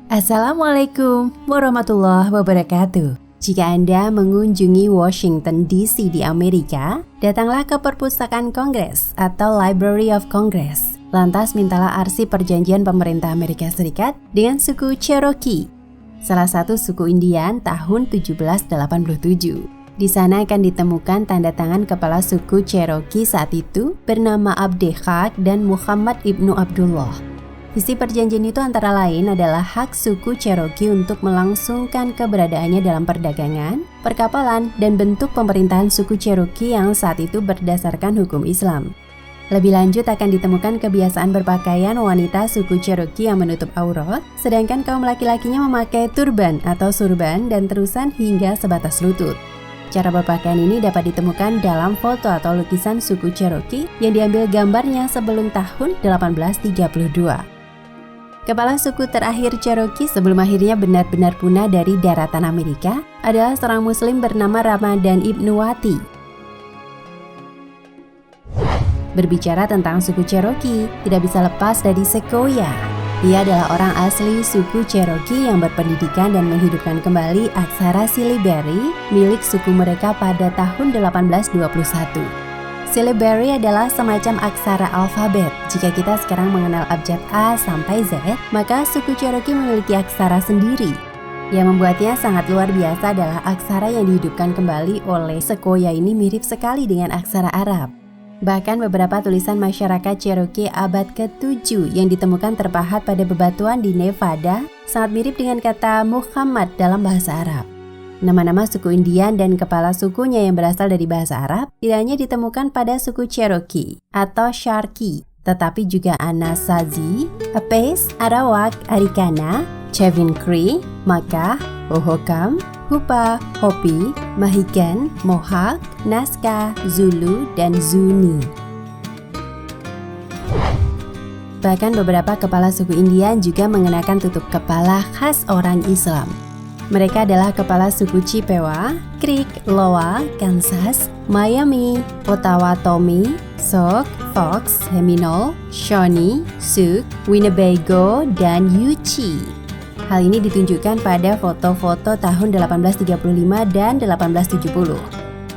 Assalamualaikum warahmatullahi wabarakatuh. Jika Anda mengunjungi Washington DC di Amerika, datanglah ke Perpustakaan Kongres atau Library of Congress. Lantas mintalah arsip perjanjian pemerintah Amerika Serikat dengan suku Cherokee, salah satu suku Indian tahun 1787. Di sana akan ditemukan tanda tangan kepala suku Cherokee saat itu bernama Abdehak dan Muhammad Ibnu Abdullah. Isi perjanjian itu antara lain adalah hak suku Cherokee untuk melangsungkan keberadaannya dalam perdagangan, perkapalan, dan bentuk pemerintahan suku Cherokee yang saat itu berdasarkan hukum Islam. Lebih lanjut akan ditemukan kebiasaan berpakaian wanita suku Cherokee yang menutup aurat, sedangkan kaum laki-lakinya memakai turban atau surban dan terusan hingga sebatas lutut. Cara berpakaian ini dapat ditemukan dalam foto atau lukisan suku Cherokee yang diambil gambarnya sebelum tahun 1832. Kepala suku terakhir Cherokee sebelum akhirnya benar-benar punah dari daratan Amerika adalah seorang muslim bernama Ramadan Ibnu Wati. Berbicara tentang suku Cherokee, tidak bisa lepas dari Sequoyah. Dia adalah orang asli suku Cherokee yang berpendidikan dan menghidupkan kembali aksara Silyberry milik suku mereka pada tahun 1821. Silyberry adalah semacam aksara alfabet. Jika kita sekarang mengenal abjad A sampai Z, maka suku Cherokee memiliki aksara sendiri. Yang membuatnya sangat luar biasa adalah aksara yang dihidupkan kembali oleh Sequoyah ini mirip sekali dengan aksara Arab. Bahkan beberapa tulisan masyarakat Cherokee abad ke-7 yang ditemukan terpahat pada bebatuan di Nevada sangat mirip dengan kata Muhammad dalam bahasa Arab. Nama-nama suku Indian dan kepala sukunya yang berasal dari bahasa Arab tidak hanya ditemukan pada suku Cherokee atau Sharkey, tetapi juga Anasazi, Apes, Arawak, Arikana, Chavin Cree, Makah, Hohokam, Hupa, Hopi, Mahican, Mohawk, Nazca, Zulu, dan Zuni. Bahkan beberapa kepala suku Indian juga mengenakan tutup kepala khas orang Islam. Mereka adalah kepala suku Chippewa, Creek, Iowa, Kansas, Miami, Potawatomi, Sauk, Fox, Seminole, Shawnee, Sioux, Winnebago, dan Yuchi. Hal ini ditunjukkan pada foto-foto tahun 1835 dan 1870.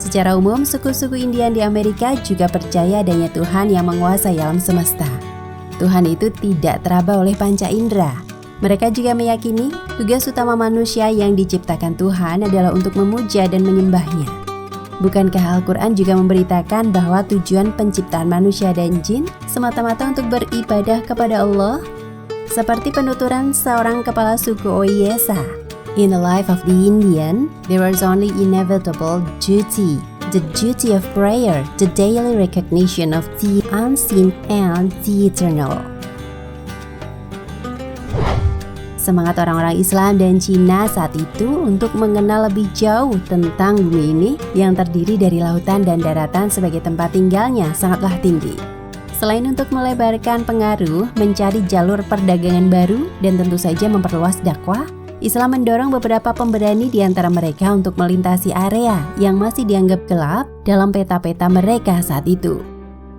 Secara umum, suku-suku Indian di Amerika juga percaya adanya Tuhan yang menguasai alam semesta. Tuhan itu tidak teraba oleh panca indera. Mereka juga meyakini tugas utama manusia yang diciptakan Tuhan adalah untuk memuja dan menyembahnya. Bukankah Al-Quran juga memberitakan bahwa tujuan penciptaan manusia dan jin semata-mata untuk beribadah kepada Allah? Seperti penuturan seorang kepala suku Oyesa, "In the life of the Indian, there is only inevitable duty, the duty of prayer, the daily recognition of the unseen and the eternal." Semangat orang-orang Islam dan Cina saat itu untuk mengenal lebih jauh tentang bumi ini yang terdiri dari lautan dan daratan sebagai tempat tinggalnya sangatlah tinggi. Selain untuk melebarkan pengaruh, mencari jalur perdagangan baru, dan tentu saja memperluas dakwah, Islam mendorong beberapa pemberani di antara mereka untuk melintasi area yang masih dianggap gelap dalam peta-peta mereka saat itu.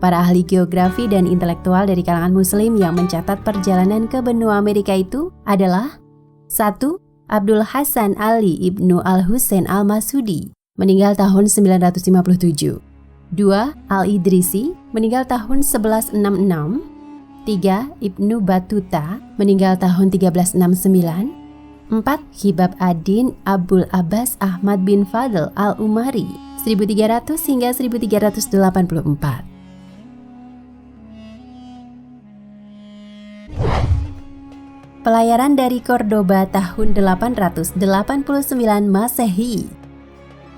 Para ahli geografi dan intelektual dari kalangan muslim yang mencatat perjalanan ke benua Amerika itu adalah 1. Abdul Hasan Ali Ibnu Al-Husain Al-Masudi, meninggal tahun 957. 2. Al-Idrisi, meninggal tahun 1166. 3. Ibnu Battuta, meninggal tahun 1369. 4. Hibab ad-Din Abul Abbas Ahmad bin Fadl Al-Umari, 1300 hingga 1384. Pelayaran dari Cordoba tahun 889 Masehi.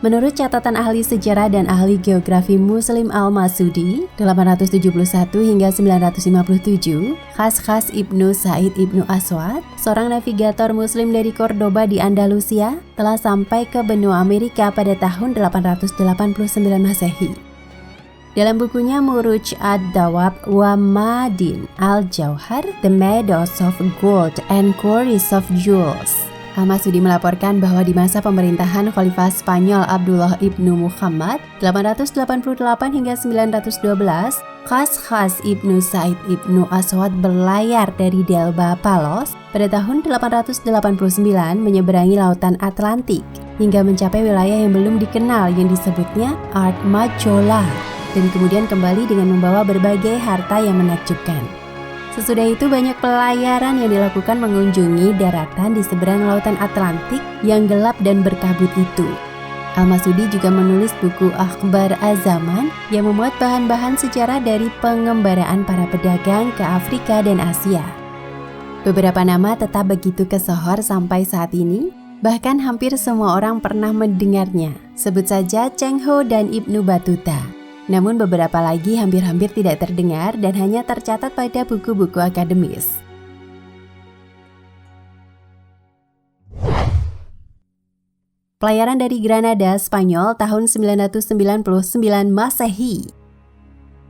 Menurut catatan ahli sejarah dan ahli geografi Muslim Al-Masudi, 871 hingga 957, Khas Ibnu Said Ibnu Aswad, seorang navigator Muslim dari Cordoba di Andalusia, telah sampai ke benua Amerika pada tahun 889 Masehi. Dalam bukunya Muruj ad-Dawab wa Madin al-Jauhar, The Meadows of Gold and Quarries of Jewels, Al-Masudi melaporkan bahwa di masa pemerintahan Khalifah Spanyol Abdullah ibnu Muhammad 888 hingga 912, Khas ibnu Said ibnu Aswad berlayar dari Delba Palos pada tahun 889 menyeberangi lautan Atlantik hingga mencapai wilayah yang belum dikenal yang disebutnya Armajola dan kemudian kembali dengan membawa berbagai harta yang menakjubkan. Sesudah itu banyak pelayaran yang dilakukan mengunjungi daratan di seberang lautan Atlantik yang gelap dan berkabut itu. Al-Masudi juga menulis buku Akhbar Az-Zaman yang memuat bahan-bahan sejarah dari pengembaraan para pedagang ke Afrika dan Asia. Beberapa nama tetap begitu kesohor sampai saat ini, bahkan hampir semua orang pernah mendengarnya. Sebut saja Cheng Ho dan Ibnu Battuta. Namun beberapa lagi hampir-hampir tidak terdengar dan hanya tercatat pada buku-buku akademis. Pelayaran dari Granada, Spanyol tahun 999 Masehi.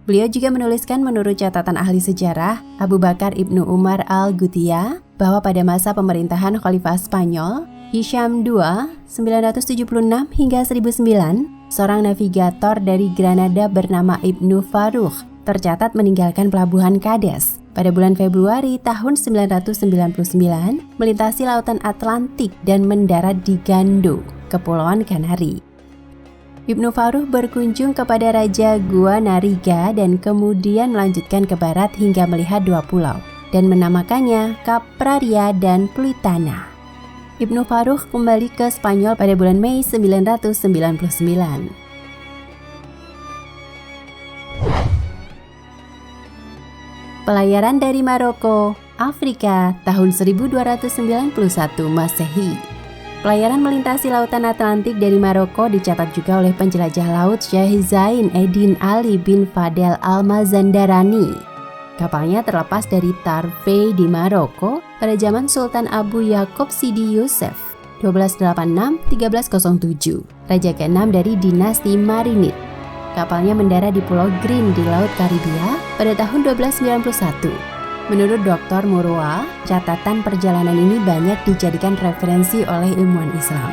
Beliau juga menuliskan menurut catatan ahli sejarah Abu Bakar Ibnu Umar Al-Gutiya bahwa pada masa pemerintahan Khalifah Spanyol Hisham II 976 hingga 1009, seorang navigator dari Granada bernama Ibnu Farukh tercatat meninggalkan pelabuhan Kades pada bulan Februari tahun 999, melintasi lautan Atlantik dan mendarat di Gando, Kepulauan Kanari. Ibnu Farukh berkunjung kepada Raja Gua Nariga dan kemudian melanjutkan ke barat hingga melihat dua pulau dan menamakannya Capraria dan Pluitana. Ibnu Farukh kembali ke Spanyol pada bulan Mei 999. Pelayaran dari Maroko, Afrika tahun 1291 Masehi. Pelayaran melintasi lautan Atlantik dari Maroko dicatat juga oleh penjelajah laut Syekh Zain Eddin Ali bin Fadel Al-Mazandarani. Kapalnya terlepas dari Tarfeh di Maroko pada zaman Sultan Abu Yaqub Sidi Yusuf 1286-1307, raja ke-6 dari dinasti Marinid. Kapalnya mendarat di Pulau Green di Laut Karibia pada tahun 1291. Menurut Dr. Murwa, catatan perjalanan ini banyak dijadikan referensi oleh ilmuwan Islam.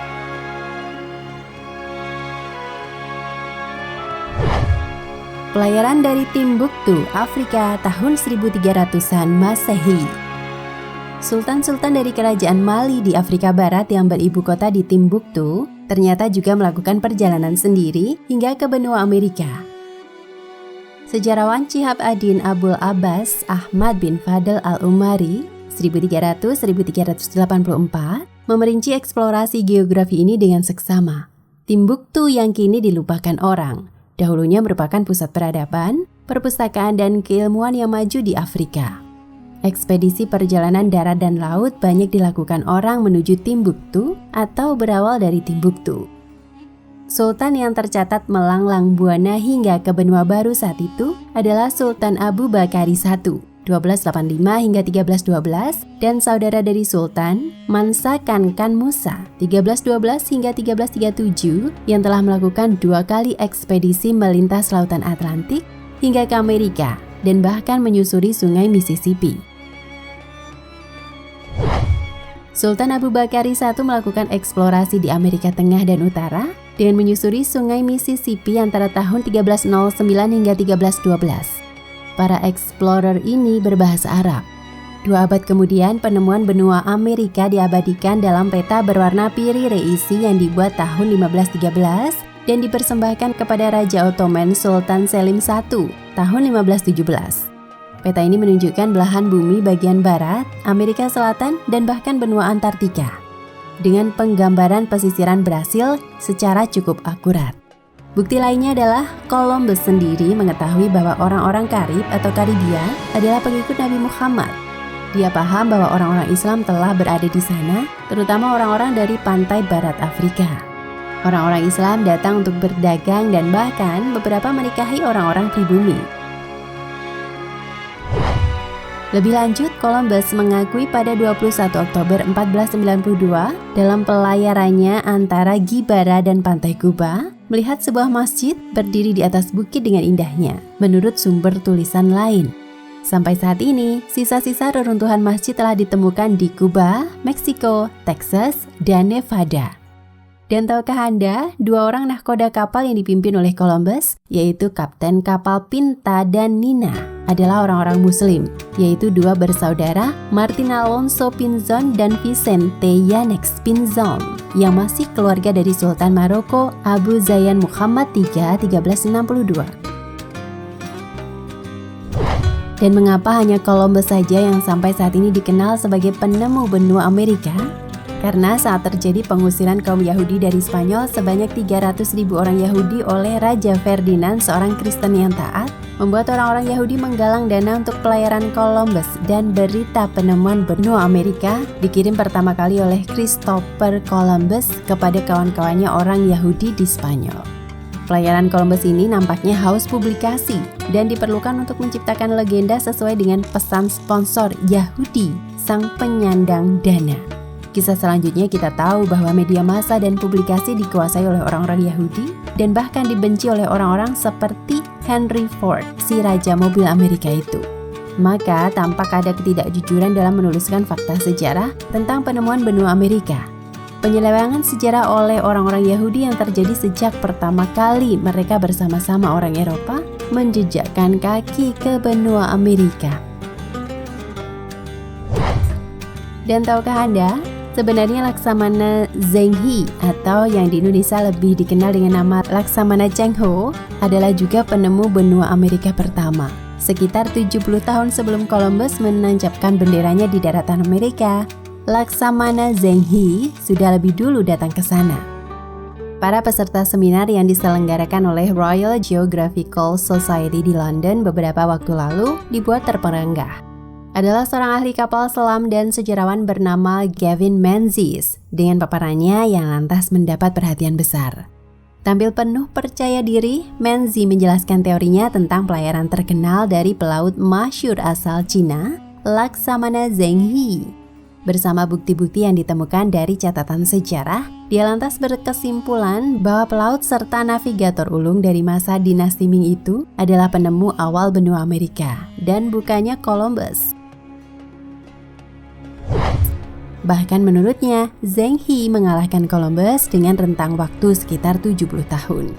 Pelayaran dari Timbuktu, Afrika tahun 1300-an Masehi. Sultan-sultan dari kerajaan Mali di Afrika Barat yang beribu kota di Timbuktu ternyata juga melakukan perjalanan sendiri hingga ke benua Amerika. Sejarawan Shihab ad-Din Abul Abbas Ahmad bin Fadl al-Umari 1300-1384 memerinci eksplorasi geografi ini dengan seksama. Timbuktu yang kini dilupakan orang, dahulunya merupakan pusat peradaban, perpustakaan dan keilmuan yang maju di Afrika. Ekspedisi perjalanan darat dan laut banyak dilakukan orang menuju Timbuktu atau berawal dari Timbuktu. Sultan yang tercatat melanglang buana hingga ke benua baru saat itu adalah Sultan Abu Bakari I 1285 hingga 1312 dan saudara dari Sultan Mansa Kankan Musa 1312 hingga 1337 yang telah melakukan 2 kali ekspedisi melintas lautan Atlantik hingga ke Amerika dan bahkan menyusuri sungai Mississippi. Sultan Abu Bakari I melakukan eksplorasi di Amerika Tengah dan Utara dengan menyusuri sungai Mississippi antara tahun 1309 hingga 1312. Para explorer ini berbahasa Arab. 2 abad kemudian, penemuan benua Amerika diabadikan dalam peta berwarna Piri Reisi yang dibuat tahun 1513 dan dipersembahkan kepada Raja Ottoman Sultan Selim I tahun 1517. Peta ini menunjukkan belahan bumi bagian barat, Amerika Selatan, dan bahkan benua Antartika, dengan penggambaran pesisiran Brasil secara cukup akurat. Bukti lainnya adalah Columbus sendiri mengetahui bahwa orang-orang Karib atau Karibia adalah pengikut Nabi Muhammad. Dia paham bahwa orang-orang Islam telah berada di sana, terutama orang-orang dari pantai barat Afrika. Orang-orang Islam datang untuk berdagang dan bahkan beberapa menikahi orang-orang pribumi. Lebih lanjut, Columbus mengakui pada 21 Oktober 1492 dalam pelayarannya antara Gibara dan Pantai Kuba, melihat sebuah masjid berdiri di atas bukit dengan indahnya, menurut sumber tulisan lain. Sampai saat ini, sisa-sisa reruntuhan masjid telah ditemukan di Kuba, Meksiko, Texas, dan Nevada. Dan tahukah Anda, 2 orang nahkoda kapal yang dipimpin oleh Columbus, yaitu kapten kapal Pinta dan Nina, adalah orang-orang Muslim, yaitu 2 bersaudara, Martin Alonso Pinzon dan Vicente Yanex Pinzon, yang masih keluarga dari Sultan Maroko Abu Zayan Muhammad III 1362. Dan mengapa hanya Columbus saja yang sampai saat ini dikenal sebagai penemu benua Amerika? Karena saat terjadi pengusiran kaum Yahudi dari Spanyol sebanyak 300.000 orang Yahudi oleh Raja Ferdinand, seorang Kristen yang taat, membuat orang-orang Yahudi menggalang dana untuk pelayaran Columbus, dan berita penemuan benua Amerika dikirim pertama kali oleh Christopher Columbus kepada kawan-kawannya orang Yahudi di Spanyol. Pelayaran Columbus ini nampaknya haus publikasi dan diperlukan untuk menciptakan legenda sesuai dengan pesan sponsor Yahudi, sang penyandang dana. Kisah selanjutnya kita tahu bahwa media massa dan publikasi dikuasai oleh orang-orang Yahudi dan bahkan dibenci oleh orang-orang seperti Henry Ford, si raja mobil Amerika itu. Maka tampak ada ketidakjujuran dalam menuliskan fakta sejarah tentang penemuan benua Amerika. Penyelewengan sejarah oleh orang-orang Yahudi yang terjadi sejak pertama kali mereka bersama-sama orang Eropa menjejakkan kaki ke benua Amerika. Dan tahukah Anda, sebenarnya Laksamana Zheng He atau yang di Indonesia lebih dikenal dengan nama Laksamana Cheng Ho adalah juga penemu benua Amerika pertama. Sekitar 70 tahun sebelum Columbus menancapkan benderanya di daratan Amerika, Laksamana Zheng He sudah lebih dulu datang ke sana. Para peserta seminar yang diselenggarakan oleh Royal Geographical Society di London beberapa waktu lalu dibuat terperenggah. Adalah seorang ahli kapal selam dan sejarawan bernama Gavin Menzies dengan paparannya yang lantas mendapat perhatian besar. Tampil penuh percaya diri, Menzies menjelaskan teorinya tentang pelayaran terkenal dari pelaut masyhur asal Cina, Laksamana Zheng He. Bersama bukti-bukti yang ditemukan dari catatan sejarah, dia lantas berkesimpulan bahwa pelaut serta navigator ulung dari masa dinasti Ming itu adalah penemu awal benua Amerika dan bukannya Columbus. Bahkan menurutnya, Zheng He mengalahkan Columbus dengan rentang waktu sekitar 70 tahun.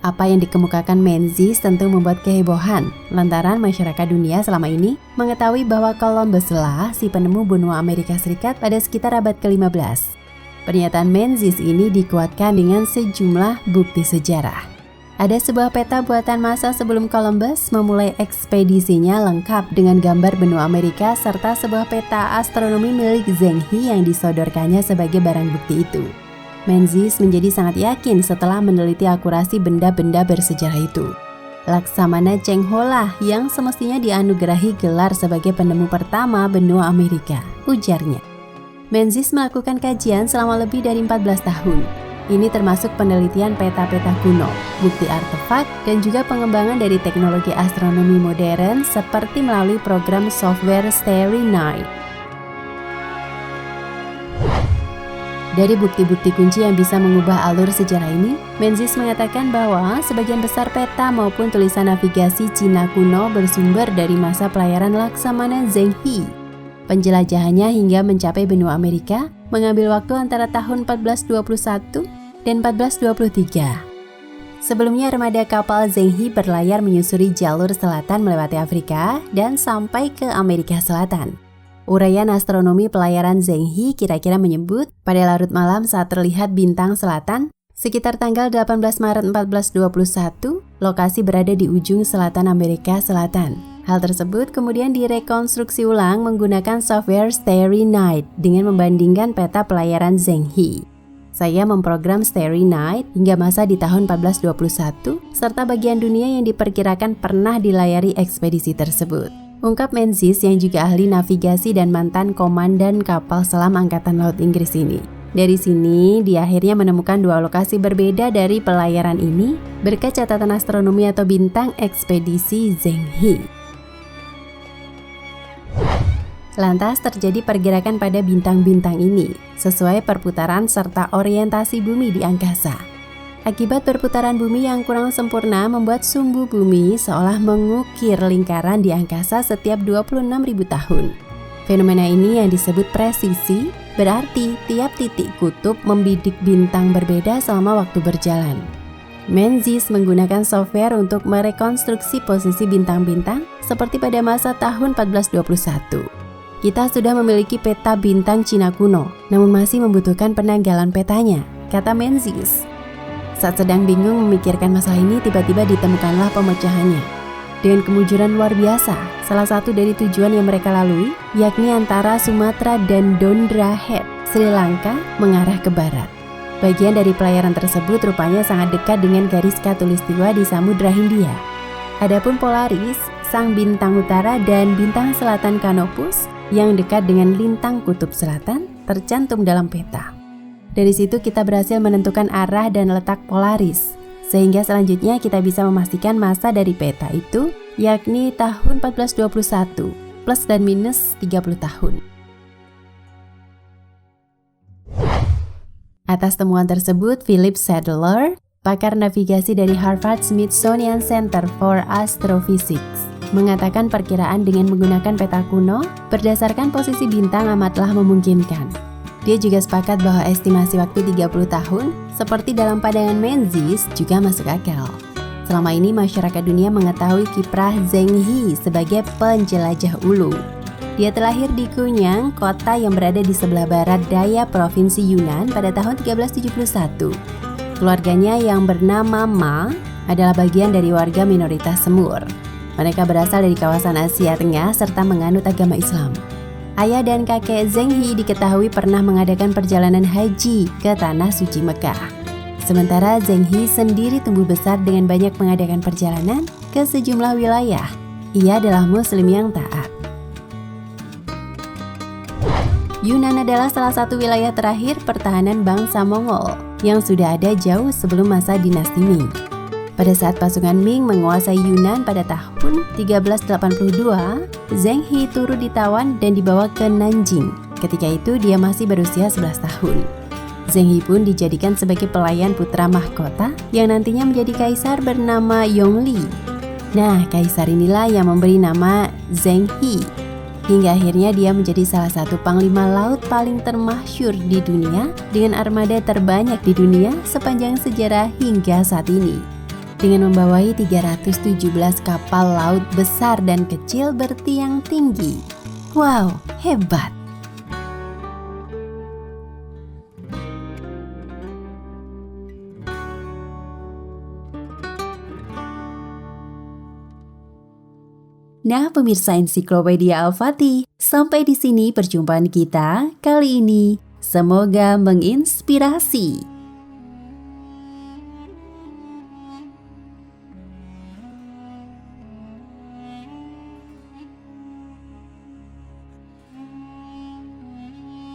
Apa yang dikemukakan Menzies tentu membuat kehebohan, lantaran masyarakat dunia selama ini mengetahui bahwa Columbus lah si penemu benua Amerika Serikat pada sekitar abad ke-15. Pernyataan Menzies ini dikuatkan dengan sejumlah bukti sejarah. Ada sebuah peta buatan masa sebelum Columbus memulai ekspedisinya lengkap dengan gambar benua Amerika serta sebuah peta astronomi milik Zheng He yang disodorkannya sebagai barang bukti itu. Menzies menjadi sangat yakin setelah meneliti akurasi benda-benda bersejarah itu. Laksamana Cheng Ho lah yang semestinya dianugerahi gelar sebagai penemu pertama benua Amerika, ujarnya. Menzies melakukan kajian selama lebih dari 14 tahun. Ini termasuk penelitian peta-peta kuno, bukti artefak, dan juga pengembangan dari teknologi astronomi modern seperti melalui program software Starry Night. Dari bukti-bukti kunci yang bisa mengubah alur sejarah ini, Menzies mengatakan bahwa sebagian besar peta maupun tulisan navigasi Cina kuno bersumber dari masa pelayaran Laksamana Zheng He. Penjelajahannya hingga mencapai benua Amerika mengambil waktu antara tahun 1421 dan 1423. Sebelumnya armada kapal Zheng He berlayar menyusuri jalur selatan melewati Afrika dan sampai ke Amerika Selatan. Uraian astronomi pelayaran Zheng He kira-kira menyebut pada larut malam saat terlihat bintang selatan, sekitar tanggal 18 Maret 1421, lokasi berada di ujung selatan Amerika Selatan. Hal tersebut kemudian direkonstruksi ulang menggunakan software Starry Night dengan membandingkan peta pelayaran Zheng He. Saya memprogram Starry Night hingga masa di tahun 1421, serta bagian dunia yang diperkirakan pernah dilayari ekspedisi tersebut. Ungkap Menzies yang juga ahli navigasi dan mantan komandan kapal selam Angkatan Laut Inggris ini. Dari sini, dia akhirnya menemukan 2 lokasi berbeda dari pelayaran ini berkat catatan astronomi atau bintang ekspedisi Zheng He. Lantas terjadi pergerakan pada bintang-bintang ini sesuai perputaran serta orientasi bumi di angkasa. Akibat perputaran bumi yang kurang sempurna membuat sumbu bumi seolah mengukir lingkaran di angkasa setiap 26.000 tahun. Fenomena ini yang disebut presisi, berarti tiap titik kutub membidik bintang berbeda selama waktu berjalan. Menzies menggunakan software untuk merekonstruksi posisi bintang-bintang seperti pada masa tahun 1421. Kita sudah memiliki peta bintang Cina kuno, namun masih membutuhkan penanggalan petanya, kata Menzies. Saat sedang bingung memikirkan masalah ini, tiba-tiba ditemukanlah pemecahannya. Dengan kemujuran luar biasa, salah satu dari tujuan yang mereka lalui, yakni antara Sumatra dan Dondra Head, Sri Lanka, mengarah ke barat. Bagian dari pelayaran tersebut rupanya sangat dekat dengan garis khatulistiwa di Samudra Hindia. Adapun Polaris, sang bintang utara, dan bintang selatan Canopus, yang dekat dengan lintang kutub selatan, tercantum dalam peta. Dari situ kita berhasil menentukan arah dan letak Polaris, sehingga selanjutnya kita bisa memastikan masa dari peta itu, yakni tahun 1421, plus dan minus 30 tahun. Atas temuan tersebut, Philip Sadler, pakar navigasi dari Harvard-Smithsonian Center for Astrophysics, mengatakan perkiraan dengan menggunakan peta kuno berdasarkan posisi bintang amatlah memungkinkan. Dia juga sepakat bahwa estimasi waktu 30 tahun seperti dalam pandangan Menzies juga masuk akal. Selama ini masyarakat dunia mengetahui kiprah Zheng He sebagai penjelajah ulung. Dia terlahir di Kunyang, kota yang berada di sebelah barat daya Provinsi Yunnan pada tahun 1371. Keluarganya yang bernama Ma adalah bagian dari warga minoritas Semur. Mereka berasal dari kawasan Asia Tengah serta menganut agama Islam. Ayah dan kakek Zheng He diketahui pernah mengadakan perjalanan haji ke Tanah Suci Mekah. Sementara Zheng He sendiri tumbuh besar dengan banyak mengadakan perjalanan ke sejumlah wilayah. Ia adalah Muslim yang taat. Yunnan adalah salah satu wilayah terakhir pertahanan bangsa Mongol yang sudah ada jauh sebelum masa dinasti Ming. Pada saat pasukan Ming menguasai Yunnan pada tahun 1382, Zheng He turut ditawan dan dibawa ke Nanjing. Ketika itu dia masih berusia 11 tahun. Zheng He pun dijadikan sebagai pelayan putra mahkota yang nantinya menjadi kaisar bernama Yongli. Nah, kaisar inilah yang memberi nama Zheng He. Hingga akhirnya dia menjadi salah satu panglima laut paling termasyhur di dunia dengan armada terbanyak di dunia sepanjang sejarah hingga saat ini. Dengan membawai 317 kapal laut besar dan kecil bertiang tinggi. Wow, hebat! Nah, pemirsa Ensiklopedia Al-Fatih, sampai di sini perjumpaan kita kali ini. Semoga menginspirasi.